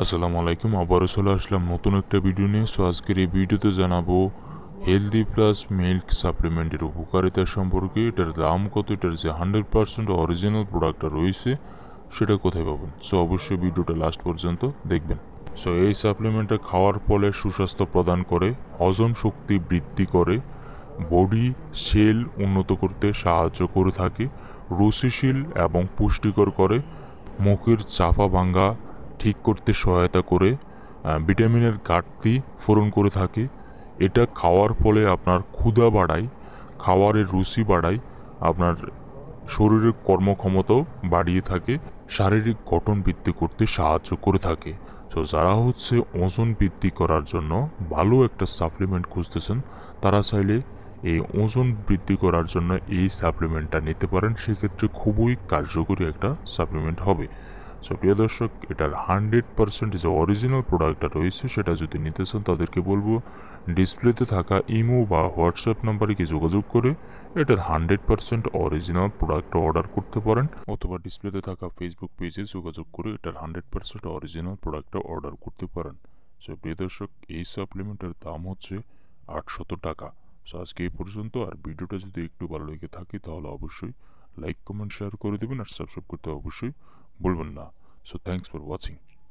আসসালামু আলাইকুম, আবারও চলে আসলাম নতুন একটা ভিডিও নিয়ে। সো আজকের এই ভিডিওতে জানাবো হেলদি প্লাস মিল্ক সাপ্লিমেন্টের উপকারিতা সম্পর্কে, এটার দাম কত, এটার যে 100% অরিজিনাল প্রোডাক্টটা রয়েছে সেটা কোথায় পাবেন। সো অবশ্যই ভিডিওটা লাস্ট পর্যন্ত দেখবেন। সো এই সাপ্লিমেন্টটা খাওয়ার ফলে সুস্বাস্থ্য প্রদান করে, হজম শক্তি বৃদ্ধি করে, বডি সেল উন্নত করতে সাহায্য করে থাকে, রুচিশীল এবং পুষ্টিকর করে, মুখের চাপা ভাঙ্গা ঠিক করতে সহায়তা করে, ভিটামিনের ঘাটতি পূরণ করে থাকে। এটা খাওয়ার ফলে আপনার ক্ষুধা বাড়ায়, খাওয়ারের রুচি বাড়ায়, আপনার শরীরের কর্মক্ষমতাও বাড়িয়ে থাকে, শারীরিক গঠন বৃদ্ধি করতে সাহায্য করে থাকে। তো যারা ওজন বৃদ্ধি করার জন্য ভালো একটা সাপ্লিমেন্ট খুঁজতেছেন, তারা চাইলে এই ওজন বৃদ্ধি করার জন্য এই সাপ্লিমেন্টটা নিতে পারেন। সেক্ষেত্রে খুবই কার্যকরী একটা সাপ্লিমেন্ট হবে। সো প্রিয় দর্শক, এটার 100% যে অরিজিনাল প্রোডাক্টটা রয়েছে সেটা যদি নিতে চান, তাদেরকে বলবো ডিসপ্লেতে থাকা ইমো বা হোয়াটসঅ্যাপ নাম্বারে কি যোগাযোগ করে এটার 100% অরিজিনাল প্রোডাক্টটা অর্ডার করতে পারেন, অথবা ডিসপ্লেতে থাকা ফেসবুক পেজে যোগাযোগ করে এটার 100% অরিজিনাল প্রোডাক্টটা অর্ডার করতে পারেন। সো প্রিয় দর্শক, এই সাপ্লিমেন্টের দাম হচ্ছে 800 টাকা। সো আজকে এই পর্যন্ত। আর ভিডিওটা যদি একটু ভালো লেগে থাকে তাহলে অবশ্যই লাইক কমেন্ট শেয়ার করে দেবেন, আর সাবস্ক্রাইব করতে অবশ্যই ভুলবেন না। So thanks for watching.